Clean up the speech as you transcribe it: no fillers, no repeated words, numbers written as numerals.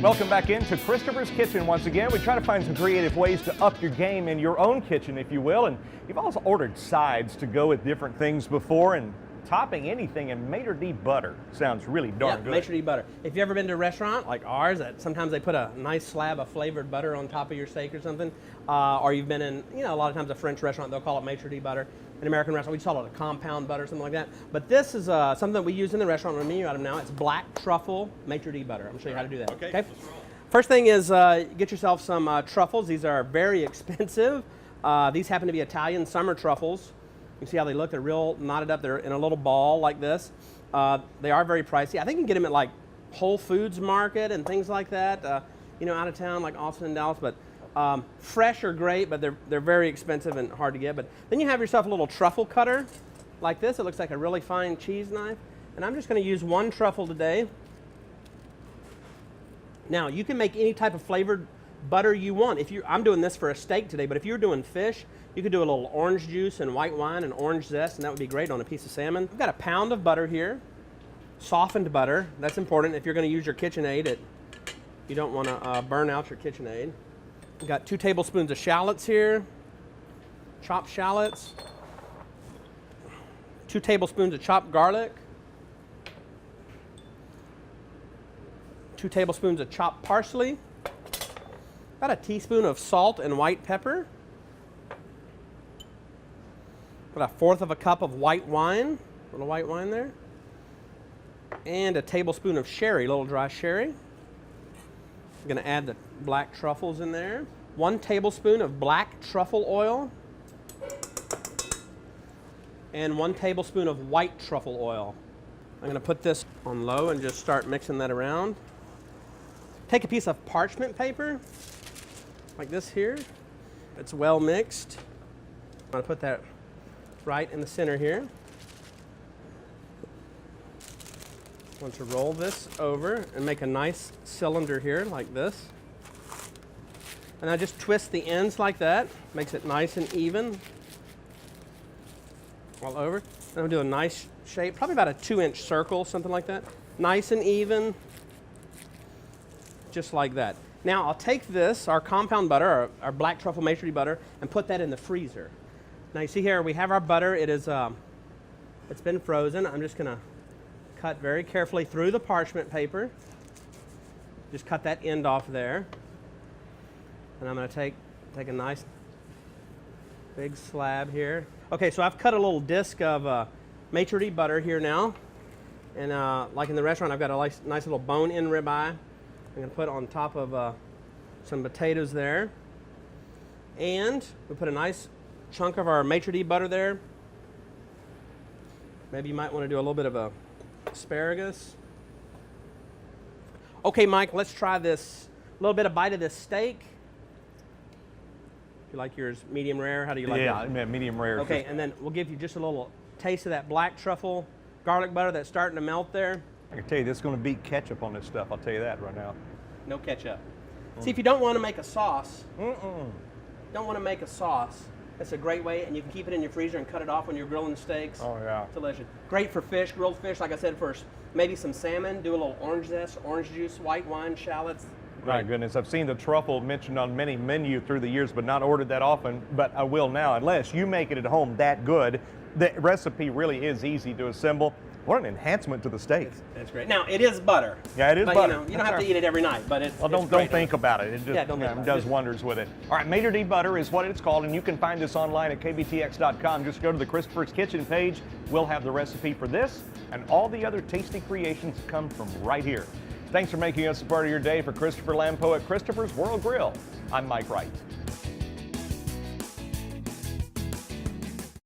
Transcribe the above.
Welcome back into Christopher's Kitchen once again. We try to find some creative ways to up your game in your own kitchen, if you will. And you've also ordered sides to go with different things before, and topping anything in Maitre d' butter sounds really darn good. Maitre d' butter. If you've ever been to a restaurant like ours, that sometimes they put a nice slab of flavored butter on top of your steak or something, or you've been in, a lot of times a French restaurant, they'll call it Maitre d' butter. An American restaurant, we call it a compound butter, something like that. But this is something that we use in the restaurant on the menu item now. It's black truffle Maitre d' butter. I'm going to show you how to do that. Okay. First thing is get yourself some truffles. These are very expensive. These happen to be Italian summer truffles. You can see how they look. They're real knotted up. They're in a little ball like this. They are very pricey. I think you can get them at like Whole Foods Market and things like that. Out of town like Austin and Dallas. But fresh are great, but they're very expensive and hard to get. But then you have yourself a little truffle cutter like this. It looks like a really fine cheese knife. And I'm just going to use one truffle today. Now, you can make any type of flavored butter you want. I'm doing this for a steak today, but if you're doing fish, you could do a little orange juice and white wine and orange zest, and that would be great on a piece of salmon. I've got a pound of butter here, softened butter. That's important if you're going to use your KitchenAid. You don't want to burn out your KitchenAid. I've got 2 tablespoons of shallots here, chopped shallots, 2 tablespoons of chopped garlic, 2 tablespoons of chopped parsley, about a teaspoon of salt and white pepper, about 1/4 of a cup of white wine, a little white wine there, and a tablespoon of sherry, a little dry sherry. I'm going to add the black truffles in there, 1 tablespoon of black truffle oil, and 1 tablespoon of white truffle oil. I'm going to put this on low and just start mixing that around. Take a piece of parchment paper, like this here. It's well mixed. I'm going to put that right in the center here. I want to roll this over and make a nice cylinder here, like this. And I just twist the ends like that. Makes it nice and even all over. And I'll do a nice shape, probably about a 2-inch circle, something like that. Nice and even. Just like that. Now I'll take this, our compound butter, our black truffle Maitre d' butter, and put that in the freezer. Now you see here we have our butter. It is, it's been frozen. I'm just going to cut very carefully through the parchment paper. Just cut that end off there. And I'm going to take a nice big slab here. Okay, so I've cut a little disc of Maitre d' butter here now. And like in the restaurant, I've got a nice little bone-in ribeye. I'm going to put on top of some potatoes there. And we put a nice chunk of our Maitre d' butter there. Maybe you might want to do a little bit of asparagus. Okay, Mike, let's try this. A little bit of bite of this steak. You like yours medium rare? How do you like it? Yeah, medium rare. Okay, and then we'll give you just a little taste of that black truffle garlic butter that's starting to melt there. I can tell you this is going to beat ketchup on this stuff. I'll tell you that right now. No ketchup. See, if you don't want to make a sauce, don't want to make a sauce, that's a great way, and you can keep it in your freezer and cut it off when you're grilling steaks. Oh, yeah. Delicious. Great for fish, grilled fish, like I said, for maybe some salmon. Do a little orange zest, orange juice, white wine, shallots. My goodness, I've seen the truffle mentioned on many menus through the years, but not ordered that often, but I will now, unless you make it at home that good. The recipe really is easy to assemble. What an enhancement to the steak. That's great. Now, it is butter. Yeah, it is butter. You don't have to eat it every night, but it's Well, don't think about it. It just does wonders with it. All right, Maitre d' butter is what it's called, and you can find this online at kbtx.com. Just go to the Christopher's Kitchen page. We'll have the recipe for this and all the other tasty creations come from right here. Thanks for making us a part of your day. For Christopher Lampo at Christopher's World Grill, I'm Mike Wright.